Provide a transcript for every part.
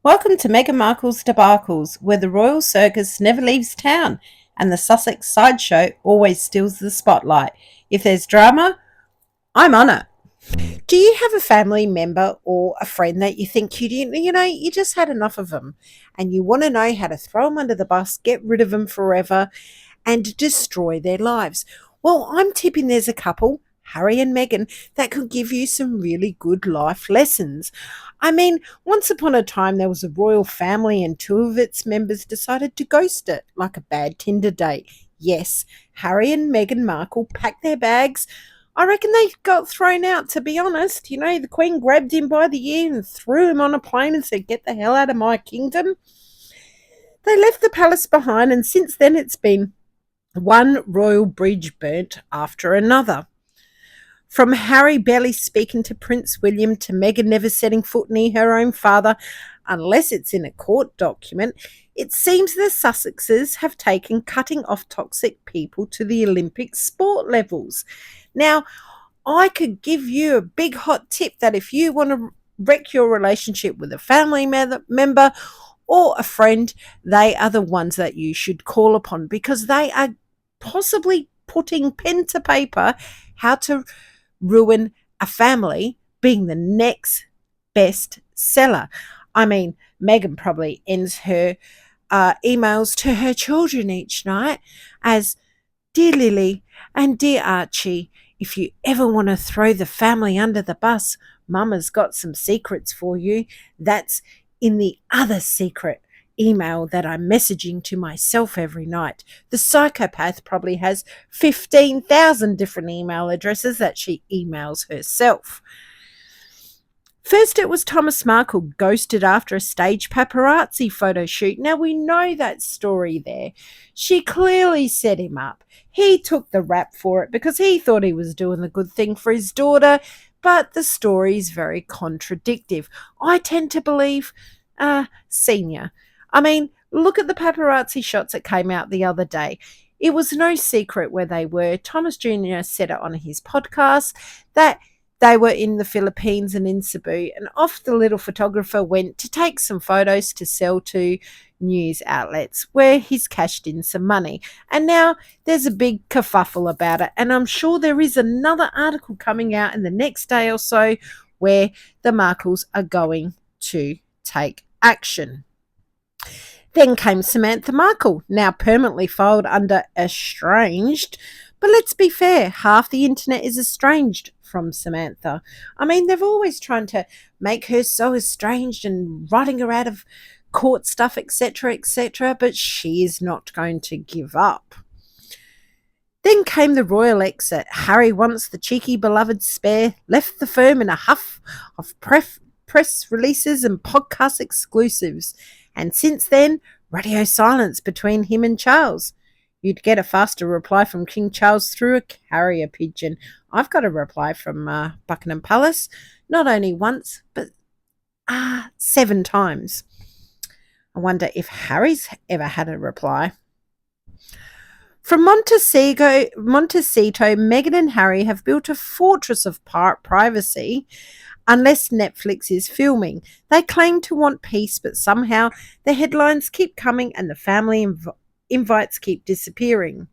Welcome to Meghan Markle's debacles, where the royal circus never leaves town and the Sussex sideshow always steals the spotlight. If there's drama, I'm on it. Do you have a family member or a friend that you think you just had enough of them and you want to know how to throw them under the bus, get rid of them forever, and destroy their lives? Well, I'm tipping there's a couple, Harry and Meghan, that could give you some really good life lessons. I mean, once upon a time, there was a royal family and two of its members decided to ghost it like a bad Tinder date. Yes, Harry and Meghan Markle packed their bags. I reckon they got thrown out, to be honest. The Queen grabbed him by the ear and threw him on a plane and said, "Get the hell out of my kingdom." They left the palace behind, and since then it's been one royal bridge burnt after another. From Harry barely speaking to Prince William to Meghan never setting foot near her own father, unless it's in a court document, it seems the Sussexes have taken cutting off toxic people to the Olympic sport levels. Now, I could give you a big hot tip that if you want to wreck your relationship with a family member or a friend, they are the ones that you should call upon because they are possibly putting pen to paper how to ruin a family being the next best seller. I mean, Meghan probably ends her emails to her children each night as, "Dear Lily and dear Archie, if you ever want to throw the family under the bus, Mama's got some secrets for you." That's in the other secret email that I'm messaging to myself every night. The psychopath probably has 15,000 different email addresses that she emails herself. First, it was Thomas Markle ghosted after a stage paparazzi photo shoot. Now, we know that story there. She clearly set him up. He took the rap for it because he thought he was doing the good thing for his daughter, but the story is very contradictory. I tend to believe Senior. I mean, look at the paparazzi shots that came out the other day. It was no secret where they were. Thomas Jr. said it on his podcast that they were in the Philippines and in Cebu, and off the little photographer went to take some photos to sell to news outlets where he's cashed in some money. And now there's a big kerfuffle about it, and I'm sure there is another article coming out in the next day or so where the Markles are going to take action. Then came Samantha Markle, now permanently filed under estranged. But let's be fair, half the internet is estranged from Samantha. I mean, they've always trying to make her so estranged and writing her out of court stuff, etc., but she is not going to give up. Then came the royal exit. Harry, once the cheeky beloved spare, left the firm in a huff of press releases and podcast exclusives. And since then, radio silence between him and Charles. You'd get a faster reply from King Charles through a carrier pigeon. I've got a reply from Buckingham Palace, not only once, but 7 times. I wonder if Harry's ever had a reply. From Montecito, Meghan and Harry have built a fortress of privacy unless Netflix is filming. They claim to want peace, but somehow the headlines keep coming and the family invites keep disappearing.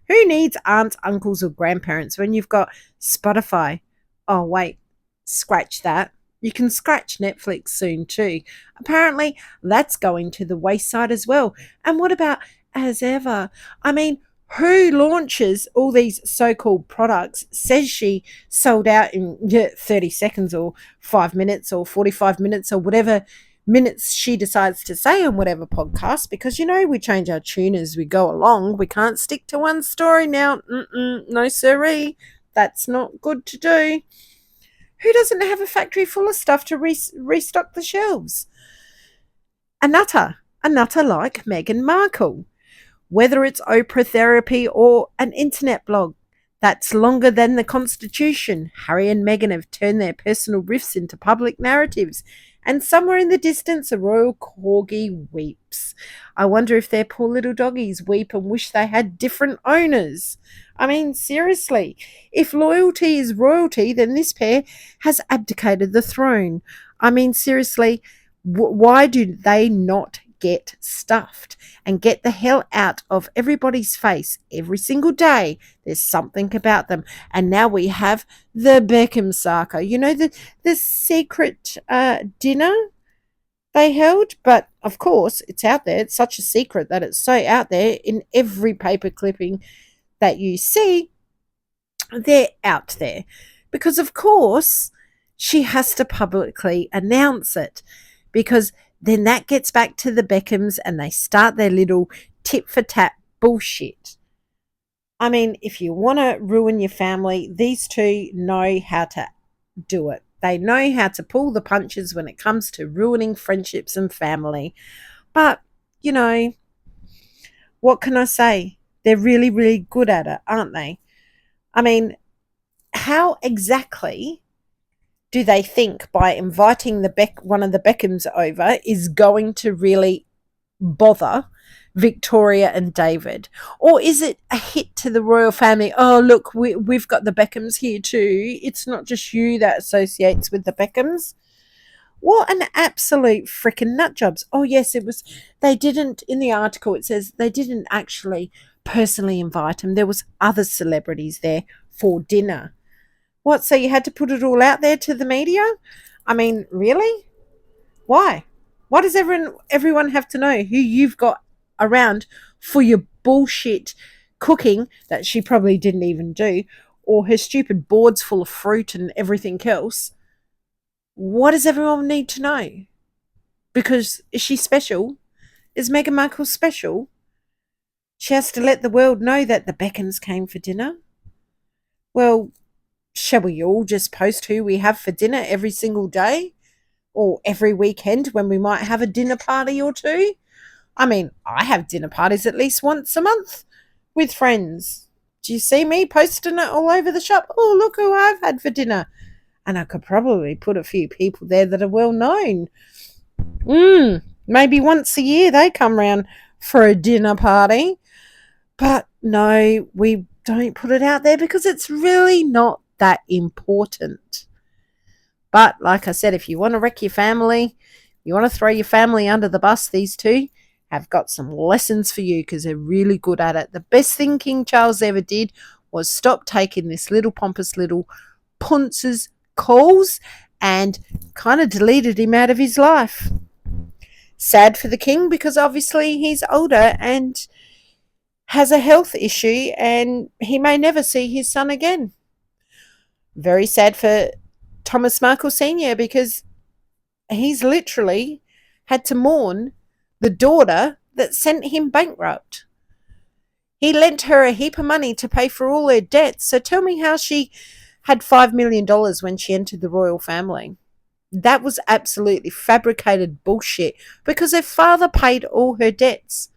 Who needs aunts, uncles, or grandparents when you've got Spotify? Oh, wait, scratch that. You can scratch Netflix soon too. Apparently, that's going to the wayside as well. And what about As Ever? I mean, who launches all these so-called products, says she sold out in 30 seconds or 5 minutes or 45 minutes or whatever minutes she decides to say on whatever podcast, because we change our tune as we go along. We can't stick to one story now. No siree. That's not good to do. Who doesn't have a factory full of stuff to restock the shelves? A nutter like Meghan Markle. Whether it's Oprah therapy or an internet blog that's longer than the Constitution, Harry and Meghan have turned their personal riffs into public narratives. And somewhere in the distance, a royal corgi weeps. I wonder if their poor little doggies weep and wish they had different owners. I mean, seriously, if loyalty is royalty, then this pair has abdicated the throne. I mean, seriously, Why do they not get stuffed and get the hell out of everybody's face every single day? There's something about them. And now we have the Beckham saga. You know, the secret dinner they held, but of course it's out there. It's such a secret that it's so out there in every paper clipping that you see. They're out there because, of course, she has to publicly announce it, because then that gets back to the Beckhams and they start their little tit for tat bullshit. I mean, if you want to ruin your family, these two know how to do it. They know how to pull the punches when it comes to ruining friendships and family. But, you know, what can I say? They're really, really good at it, aren't they? I mean, how exactly do they think by inviting one of the Beckhams over is going to really bother Victoria and David? Or is it a hit to the royal family? Oh, look, we've got the Beckhams here too. It's not just you that associates with the Beckhams. What an absolute freaking nut jobs. Oh, yes, it was. They didn't, in the article, it says they didn't actually personally invite him. There was other celebrities there for dinner. What, so you had to put it all out there to the media? I mean, really? Why? Why does everyone have to know who you've got around for your bullshit cooking that she probably didn't even do, or her stupid boards full of fruit and everything else? What does everyone need to know? Because is she special? Is Meghan Markle special? She has to let the world know that the Beckhams came for dinner? Well, shall we all just post who we have for dinner every single day? Or every weekend when we might have a dinner party or two? I mean, I have dinner parties at least once a month with friends. Do you see me posting it all over the shop? Oh, look who I've had for dinner. And I could probably put a few people there that are well known. Maybe once a year they come round for a dinner party. But no, we don't put it out there because it's really not that important. But like I said, if you want to wreck your family, you want to throw your family under the bus, these two have got some lessons for you because they're really good at it. The best thing King Charles ever did was stop taking this little pompous little punce's calls and kind of deleted him out of his life. Sad for the king because obviously he's older and has a health issue and he may never see his son again. Very sad for Thomas Markle Sr. because he's literally had to mourn the daughter that sent him bankrupt. He lent her a heap of money to pay for all her debts. So tell me how she had $5 million when she entered the royal family. That was absolutely fabricated bullshit because her father paid all her debts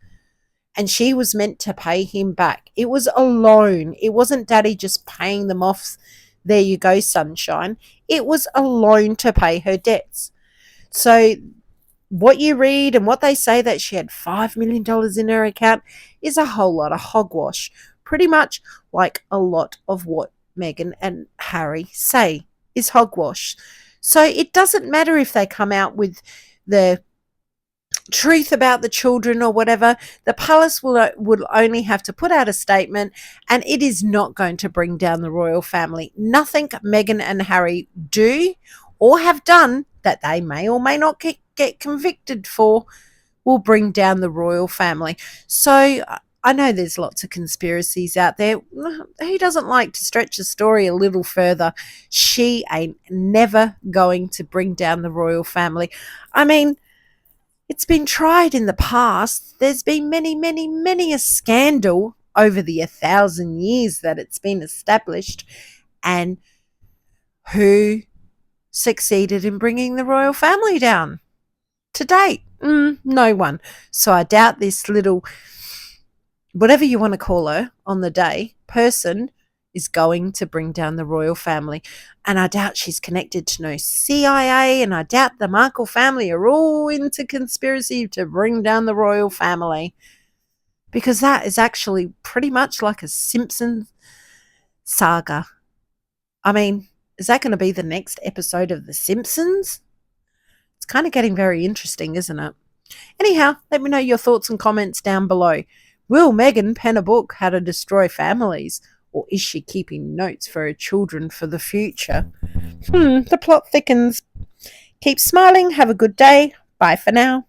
and she was meant to pay him back. It was a loan. It wasn't daddy just paying them off. There you go, sunshine. It was a loan to pay her debts. So what you read and what they say that she had $5 million in her account is a whole lot of hogwash. Pretty much like a lot of what Meghan and Harry say is hogwash. So it doesn't matter if they come out with the truth about the children or whatever. The palace will only have to put out a statement and it is not going to bring down the royal family. Nothing Meghan and Harry do or have done that they may or may not get convicted for will bring down the royal family. So I know there's lots of conspiracies out there. Who doesn't like to stretch the story a little further? She ain't never going to bring down the royal family. I mean, it's been tried in the past. There's been many a scandal over the 1,000 years that it's been established. And who succeeded in bringing the royal family down? To date, no one. So I doubt this little, whatever you want to call her on the day, person is going to bring down the royal family. And I doubt she's connected to no CIA, and I doubt the Markle family are all into conspiracy to bring down the royal family, because that is actually pretty much like a Simpsons saga. I mean, is that going to be the next episode of The Simpsons? It's kind of getting very interesting, isn't it? Anyhow, let me know your thoughts and comments down below. Will Meghan pen a book, How to Destroy Families? Or is she keeping notes for her children for the future? The plot thickens. Keep smiling. Have a good day. Bye for now.